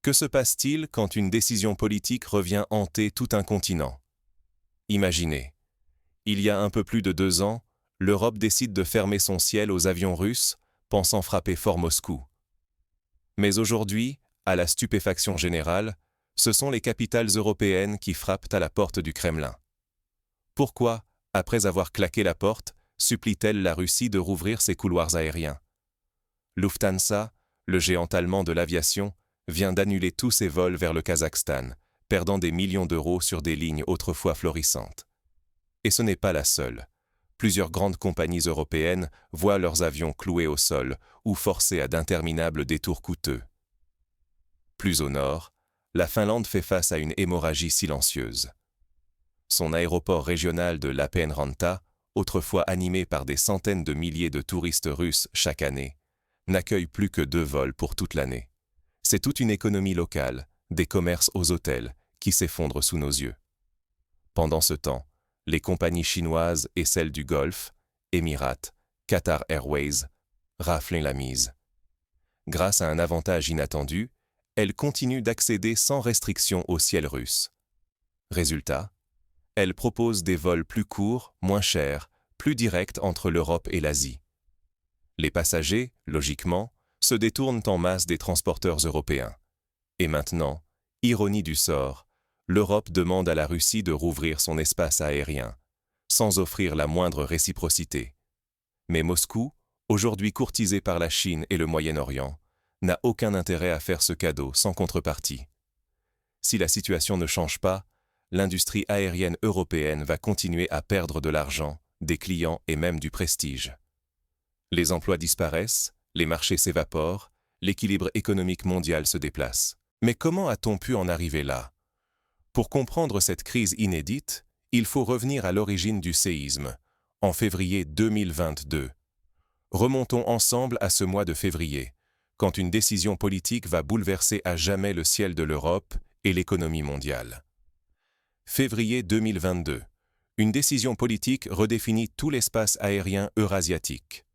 Que se passe-t-il quand une décision politique revient hanter tout un continent? Imaginez, il y a un peu plus de 2 ans, l'Europe décide de fermer son ciel aux avions russes, pensant frapper fort Moscou. Mais aujourd'hui, à la stupéfaction générale, ce sont les capitales européennes qui frappent à la porte du Kremlin. Pourquoi, après avoir claqué la porte, supplie-t-elle la Russie de rouvrir ses couloirs aériens? Lufthansa, le géant allemand de l'aviation, vient d'annuler tous ses vols vers le Kazakhstan, perdant des millions d'euros sur des lignes autrefois florissantes. Et ce n'est pas la seule. Plusieurs grandes compagnies européennes voient leurs avions cloués au sol ou forcés à d'interminables détours coûteux. Plus au nord, la Finlande fait face à une hémorragie silencieuse. Son aéroport régional de Lappeenranta, autrefois animé par des centaines de milliers de touristes russes chaque année, n'accueille plus que 2 vols pour toute l'année. C'est toute une économie locale, des commerces aux hôtels, qui s'effondrent sous nos yeux. Pendant ce temps, les compagnies chinoises et celles du Golfe, Emirates, Qatar Airways, raflent la mise. Grâce à un avantage inattendu, elles continuent d'accéder sans restriction au ciel russe. Résultat, elles proposent des vols plus courts, moins chers, plus directs entre l'Europe et l'Asie. Les passagers, logiquement, se détournent en masse des transporteurs européens. Et maintenant, ironie du sort, l'Europe demande à la Russie de rouvrir son espace aérien, sans offrir la moindre réciprocité. Mais Moscou, aujourd'hui courtisé par la Chine et le Moyen-Orient, n'a aucun intérêt à faire ce cadeau sans contrepartie. Si la situation ne change pas, l'industrie aérienne européenne va continuer à perdre de l'argent, des clients et même du prestige. Les emplois disparaissent, les marchés s'évaporent, l'équilibre économique mondial se déplace. Mais comment a-t-on pu en arriver là? Pour comprendre cette crise inédite, il faut revenir à l'origine du séisme, en février 2022. Remontons ensemble à ce mois de février, quand une décision politique va bouleverser à jamais le ciel de l'Europe et l'économie mondiale. Février 2022. Une décision politique redéfinit tout l'espace aérien eurasiatique.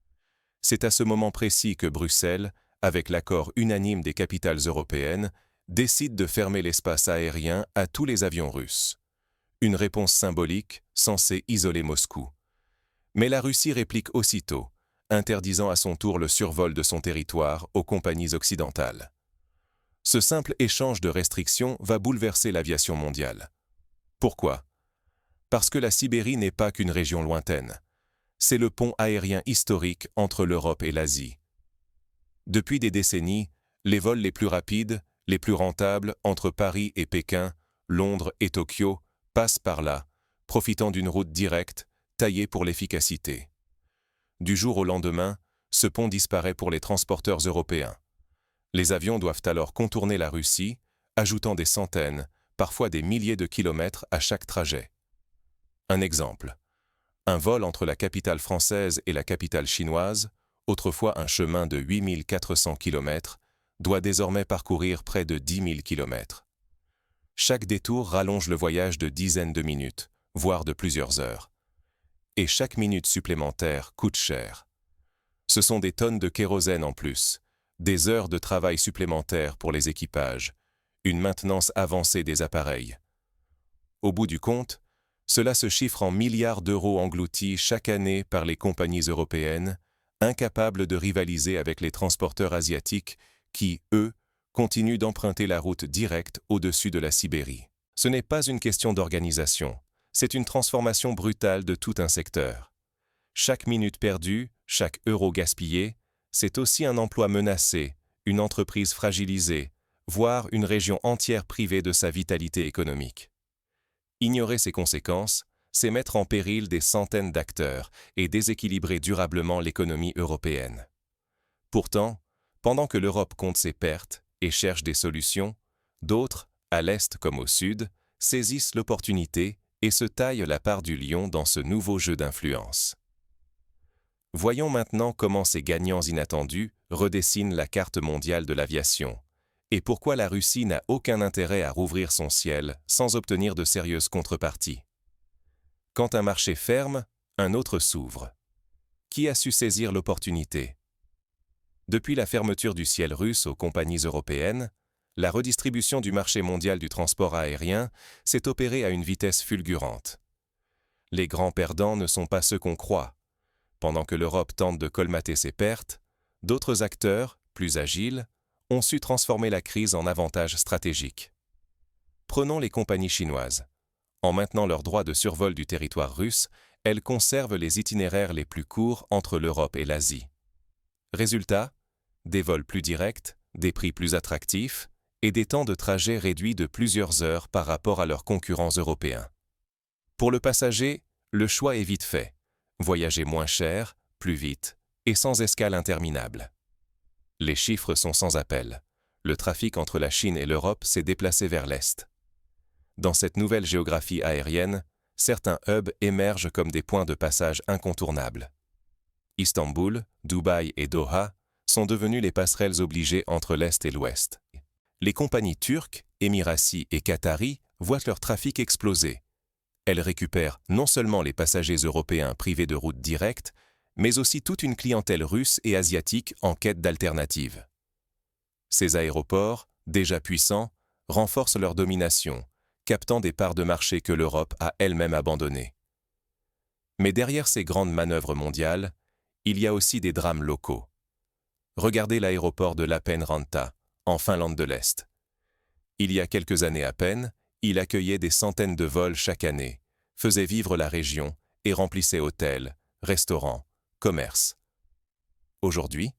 C'est à ce moment précis que Bruxelles, avec l'accord unanime des capitales européennes, décide de fermer l'espace aérien à tous les avions russes. Une réponse symbolique censée isoler Moscou. Mais la Russie réplique aussitôt, interdisant à son tour le survol de son territoire aux compagnies occidentales. Ce simple échange de restrictions va bouleverser l'aviation mondiale. Pourquoi? Parce que la Sibérie n'est pas qu'une région lointaine. C'est le pont aérien historique entre l'Europe et l'Asie. Depuis des décennies, les vols les plus rapides, les plus rentables entre Paris et Pékin, Londres et Tokyo passent par là, profitant d'une route directe, taillée pour l'efficacité. Du jour au lendemain, ce pont disparaît pour les transporteurs européens. Les avions doivent alors contourner la Russie, ajoutant des centaines, parfois des milliers de kilomètres à chaque trajet. Un exemple. Un vol entre la capitale française et la capitale chinoise, autrefois un chemin de 8400 km, doit désormais parcourir près de 10 000 km. Chaque détour rallonge le voyage de dizaines de minutes, voire de plusieurs heures. Et chaque minute supplémentaire coûte cher. Ce sont des tonnes de kérosène en plus, des heures de travail supplémentaires pour les équipages, une maintenance avancée des appareils. Au bout du compte, cela se chiffre en milliards d'euros engloutis chaque année par les compagnies européennes, incapables de rivaliser avec les transporteurs asiatiques qui, eux, continuent d'emprunter la route directe au-dessus de la Sibérie. Ce n'est pas une question d'organisation, c'est une transformation brutale de tout un secteur. Chaque minute perdue, chaque euro gaspillé, c'est aussi un emploi menacé, une entreprise fragilisée, voire une région entière privée de sa vitalité économique. Ignorer ces conséquences, c'est mettre en péril des centaines d'acteurs et déséquilibrer durablement l'économie européenne. Pourtant, pendant que l'Europe compte ses pertes et cherche des solutions, d'autres, à l'est comme au sud, saisissent l'opportunité et se taillent la part du lion dans ce nouveau jeu d'influence. Voyons maintenant comment ces gagnants inattendus redessinent la carte mondiale de l'aviation, et pourquoi la Russie n'a aucun intérêt à rouvrir son ciel sans obtenir de sérieuses contreparties. Quand un marché ferme, un autre s'ouvre. Qui a su saisir l'opportunité? Depuis la fermeture du ciel russe aux compagnies européennes, La redistribution du marché mondial du transport aérien s'est opérée à une vitesse fulgurante. Les grands perdants ne sont pas ceux qu'on croit. Pendant que l'Europe tente de colmater ses pertes, d'autres acteurs, plus agiles, ont su transformer la crise en avantage stratégique. Prenons les compagnies chinoises. En maintenant leur droit de survol du territoire russe, elles conservent les itinéraires les plus courts entre l'Europe et l'Asie. Résultat, des vols plus directs, des prix plus attractifs et des temps de trajet réduits de plusieurs heures par rapport à leurs concurrents européens. Pour le passager, le choix est vite fait. Voyager moins cher, plus vite et sans escale interminable. Les chiffres sont sans appel. Le trafic entre la Chine et l'Europe s'est déplacé vers l'Est. Dans cette nouvelle géographie aérienne, certains hubs émergent comme des points de passage incontournables. Istanbul, Dubaï et Doha sont devenus les passerelles obligées entre l'Est et l'Ouest. Les compagnies turques, émiraties et qataries voient leur trafic exploser. Elles récupèrent non seulement les passagers européens privés de routes directes, mais aussi toute une clientèle russe et asiatique en quête d'alternatives. Ces aéroports, déjà puissants, renforcent leur domination, captant des parts de marché que l'Europe a elle-même abandonnées. Mais derrière ces grandes manœuvres mondiales, il y a aussi des drames locaux. Regardez l'aéroport de Lappeenranta, en Finlande de l'Est. Il y a quelques années à peine, il accueillait des centaines de vols chaque année, faisait vivre la région et remplissait hôtels, restaurants, commerces. Aujourd'hui,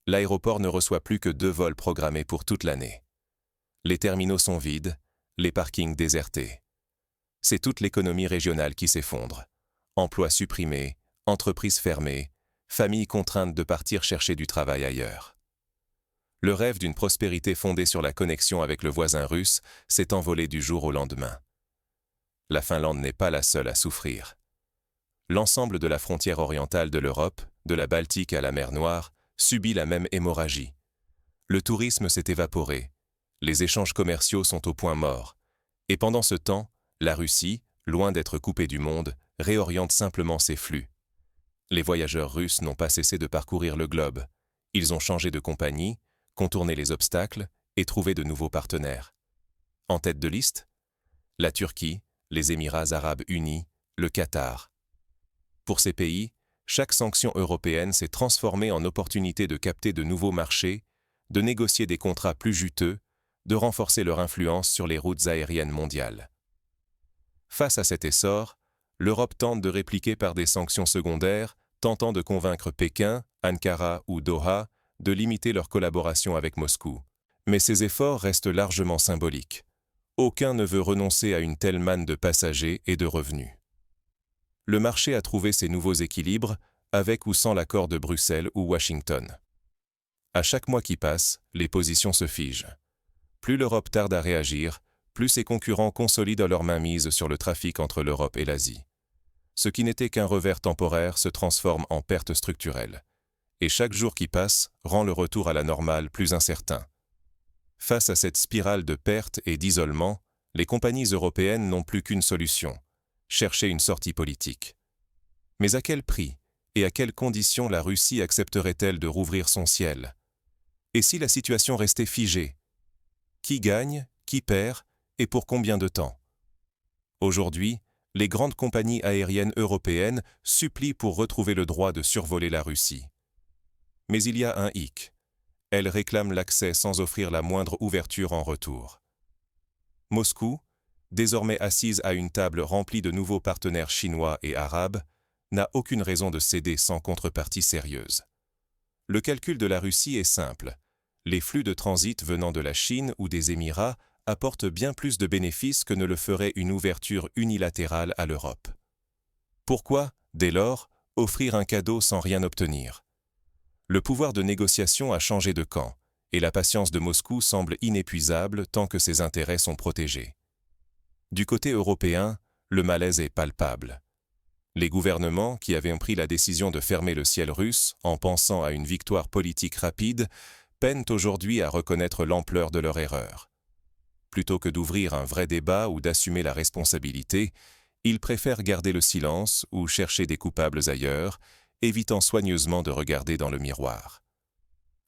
l'aéroport ne reçoit plus que 2 vols programmés pour toute l'année. Les terminaux sont vides, les parkings désertés. C'est toute l'économie régionale qui s'effondre. Emplois supprimés, entreprises fermées, familles contraintes de partir chercher du travail ailleurs. Le rêve d'une prospérité fondée sur la connexion avec le voisin russe s'est envolé du jour au lendemain. La Finlande n'est pas la seule à souffrir. L'ensemble de la frontière orientale de l'Europe, de la Baltique à la mer Noire, subit la même hémorragie. Le tourisme s'est évaporé, les échanges commerciaux sont au point mort, et pendant ce temps, la Russie, loin d'être coupée du monde, réoriente simplement ses flux. Les voyageurs russes n'ont pas cessé de parcourir le globe. Ils ont changé de compagnie, contourné les obstacles et trouvé de nouveaux partenaires. En tête de liste, la Turquie, les Émirats arabes unis, le Qatar. Pour ces pays, chaque sanction européenne s'est transformée en opportunité de capter de nouveaux marchés, de négocier des contrats plus juteux, de renforcer leur influence sur les routes aériennes mondiales. Face à cet essor, l'Europe tente de répliquer par des sanctions secondaires, tentant de convaincre Pékin, Ankara ou Doha de limiter leur collaboration avec Moscou. Mais ces efforts restent largement symboliques. Aucun ne veut renoncer à une telle manne de passagers et de revenus. Le marché a trouvé ses nouveaux équilibres, avec ou sans l'accord de Bruxelles ou Washington. À chaque mois qui passe, les positions se figent. Plus l'Europe tarde à réagir, plus ses concurrents consolident leur mainmise sur le trafic entre l'Europe et l'Asie. Ce qui n'était qu'un revers temporaire se transforme en perte structurelle. Et chaque jour qui passe rend le retour à la normale plus incertain. Face à cette spirale de pertes et d'isolement, les compagnies européennes n'ont plus qu'une solution, chercher une sortie politique. Mais à quel prix et à quelles conditions la Russie accepterait-elle de rouvrir son ciel? Et si la situation restait figée? Qui gagne, qui perd et pour combien de temps? Aujourd'hui, les grandes compagnies aériennes européennes supplient pour retrouver le droit de survoler la Russie. Mais il y a un hic. Elles réclament l'accès sans offrir la moindre ouverture en retour. Moscou, désormais assise à une table remplie de nouveaux partenaires chinois et arabes, n'a aucune raison de céder sans contrepartie sérieuse. Le calcul de la Russie est simple. Les flux de transit venant de la Chine ou des Émirats apportent bien plus de bénéfices que ne le ferait une ouverture unilatérale à l'Europe. Pourquoi, dès lors, offrir un cadeau sans rien obtenir? Le pouvoir de négociation a changé de camp, et la patience de Moscou semble inépuisable tant que ses intérêts sont protégés. Du côté européen, le malaise est palpable. Les gouvernements, qui avaient pris la décision de fermer le ciel russe en pensant à une victoire politique rapide, peinent aujourd'hui à reconnaître l'ampleur de leur erreur. Plutôt que d'ouvrir un vrai débat ou d'assumer la responsabilité, ils préfèrent garder le silence ou chercher des coupables ailleurs, évitant soigneusement de regarder dans le miroir.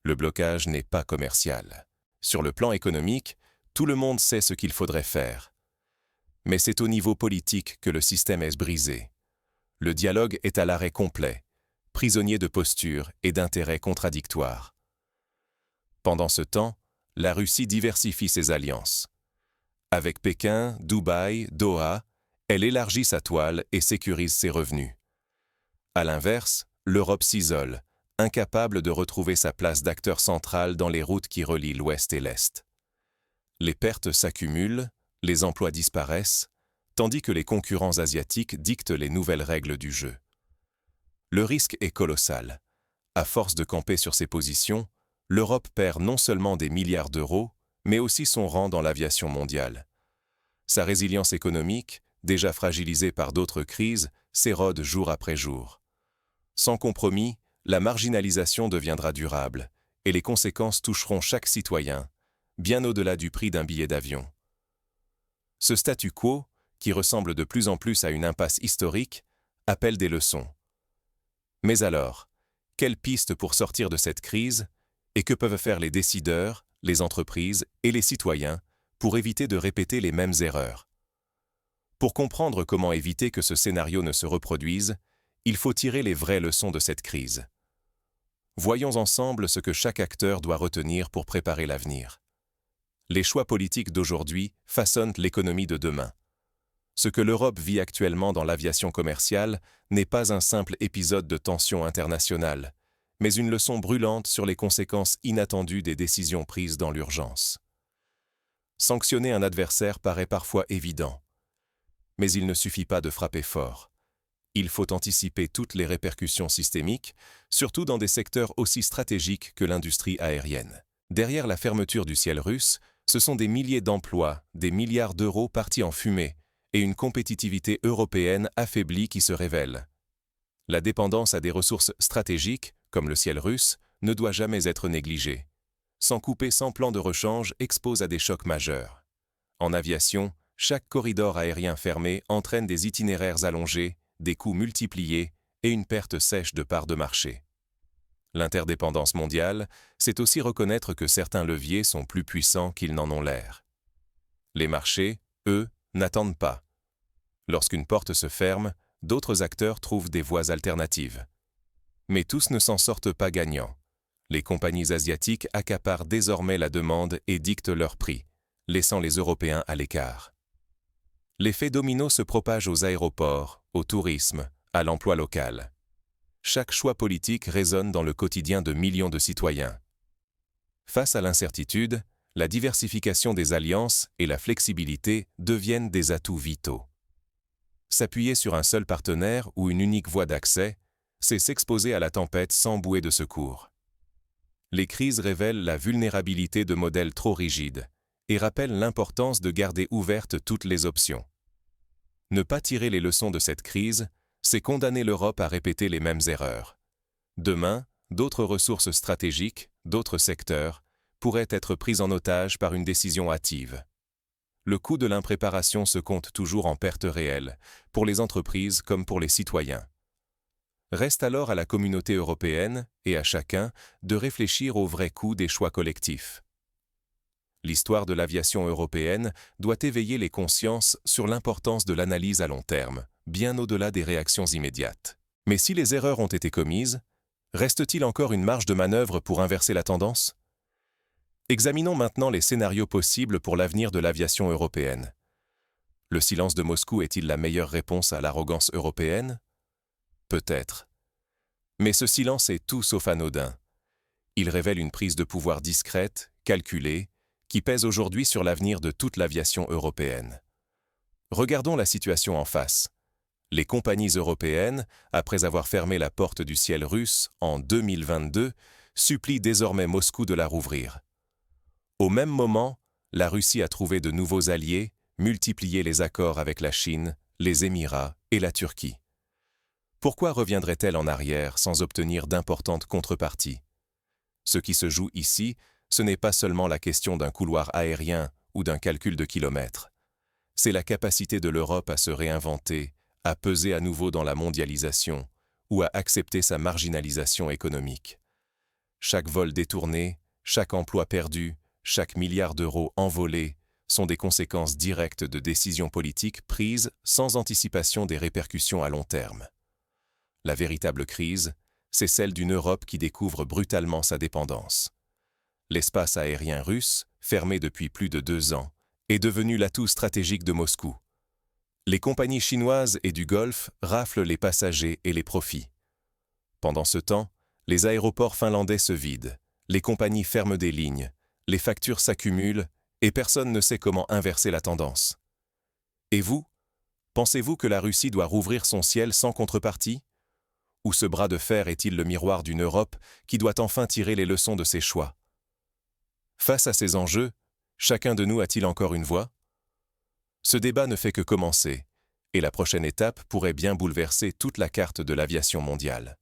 Le blocage n'est pas commercial. Sur le plan économique, tout le monde sait ce qu'il faudrait faire. Mais c'est au niveau politique que le système est brisé. Le dialogue est à l'arrêt complet, prisonnier de postures et d'intérêts contradictoires. Pendant ce temps, la Russie diversifie ses alliances. Avec Pékin, Dubaï, Doha, elle élargit sa toile et sécurise ses revenus. À l'inverse, l'Europe s'isole, incapable de retrouver sa place d'acteur central dans les routes qui relient l'Ouest et l'Est. Les pertes s'accumulent, les emplois disparaissent, tandis que les concurrents asiatiques dictent les nouvelles règles du jeu. Le risque est colossal. À force de camper sur ses positions, l'Europe perd non seulement des milliards d'euros, mais aussi son rang dans l'aviation mondiale. Sa résilience économique, déjà fragilisée par d'autres crises, s'érode jour après jour. Sans compromis, la marginalisation deviendra durable, et les conséquences toucheront chaque citoyen, bien au-delà du prix d'un billet d'avion. Ce statu quo, qui ressemble de plus en plus à une impasse historique, appelle des leçons. Mais alors, quelles pistes pour sortir de cette crise, et que peuvent faire les décideurs, les entreprises et les citoyens pour éviter de répéter les mêmes erreurs? Pour comprendre comment éviter que ce scénario ne se reproduise, il faut tirer les vraies leçons de cette crise. Voyons ensemble ce que chaque acteur doit retenir pour préparer l'avenir. Les choix politiques d'aujourd'hui façonnent l'économie de demain. Ce que l'Europe vit actuellement dans l'aviation commerciale n'est pas un simple épisode de tension internationale, mais une leçon brûlante sur les conséquences inattendues des décisions prises dans l'urgence. Sanctionner un adversaire paraît parfois évident, mais il ne suffit pas de frapper fort. Il faut anticiper toutes les répercussions systémiques, surtout dans des secteurs aussi stratégiques que l'industrie aérienne. Derrière la fermeture du ciel russe, ce sont des milliers d'emplois, des milliards d'euros partis en fumée, et une compétitivité européenne affaiblie qui se révèle. La dépendance à des ressources stratégiques, comme le ciel russe, ne doit jamais être négligée. S'en couper sans plan de rechange expose à des chocs majeurs. En aviation, chaque corridor aérien fermé entraîne des itinéraires allongés, des coûts multipliés et une perte sèche de parts de marché. L'interdépendance mondiale, c'est aussi reconnaître que certains leviers sont plus puissants qu'ils n'en ont l'air. Les marchés, eux, n'attendent pas. Lorsqu'une porte se ferme, d'autres acteurs trouvent des voies alternatives. Mais tous ne s'en sortent pas gagnants. Les compagnies asiatiques accaparent désormais la demande et dictent leurs prix, laissant les Européens à l'écart. L'effet domino se propage aux aéroports, au tourisme, à l'emploi local. Chaque choix politique résonne dans le quotidien de millions de citoyens. Face à l'incertitude, la diversification des alliances et la flexibilité deviennent des atouts vitaux. S'appuyer sur un seul partenaire ou une unique voie d'accès, c'est s'exposer à la tempête sans bouée de secours. Les crises révèlent la vulnérabilité de modèles trop rigides et rappellent l'importance de garder ouvertes toutes les options. Ne pas tirer les leçons de cette crise, c'est condamner l'Europe à répéter les mêmes erreurs. Demain, d'autres ressources stratégiques, d'autres secteurs, pourraient être prises en otage par une décision hâtive. Le coût de l'impréparation se compte toujours en pertes réelles, pour les entreprises comme pour les citoyens. Reste alors à la communauté européenne et à chacun de réfléchir au vrai coût des choix collectifs. L'histoire de l'aviation européenne doit éveiller les consciences sur l'importance de l'analyse à long terme, bien au-delà des réactions immédiates. Mais si les erreurs ont été commises, reste-t-il encore une marge de manœuvre pour inverser la tendance ? Examinons maintenant les scénarios possibles pour l'avenir de l'aviation européenne. Le silence de Moscou est-il la meilleure réponse à l'arrogance européenne ? Peut-être. Mais ce silence est tout sauf anodin. Il révèle une prise de pouvoir discrète, calculée, qui pèse aujourd'hui sur l'avenir de toute l'aviation européenne. Regardons la situation en face. Les compagnies européennes, après avoir fermé la porte du ciel russe en 2022, supplient désormais Moscou de la rouvrir. Au même moment, la Russie a trouvé de nouveaux alliés, multiplié les accords avec la Chine, les Émirats et la Turquie. Pourquoi reviendrait-elle en arrière sans obtenir d'importantes contreparties ? Ce qui se joue ici, ce n'est pas seulement la question d'un couloir aérien ou d'un calcul de kilomètres. C'est la capacité de l'Europe à se réinventer, à peser à nouveau dans la mondialisation ou à accepter sa marginalisation économique. Chaque vol détourné, chaque emploi perdu, chaque milliard d'euros envolé sont des conséquences directes de décisions politiques prises sans anticipation des répercussions à long terme. La véritable crise, c'est celle d'une Europe qui découvre brutalement sa dépendance. L'espace aérien russe, fermé depuis plus de 2 ans, est devenu l'atout stratégique de Moscou. Les compagnies chinoises et du Golfe raflent les passagers et les profits. Pendant ce temps, les aéroports finlandais se vident, les compagnies ferment des lignes, les factures s'accumulent et personne ne sait comment inverser la tendance. Et vous, pensez-vous que la Russie doit rouvrir son ciel sans contrepartie? Ou ce bras de fer est-il le miroir d'une Europe qui doit enfin tirer les leçons de ses choix? Face à ces enjeux, chacun de nous a-t-il encore une voix? Ce débat ne fait que commencer, et la prochaine étape pourrait bien bouleverser toute la carte de l'aviation mondiale.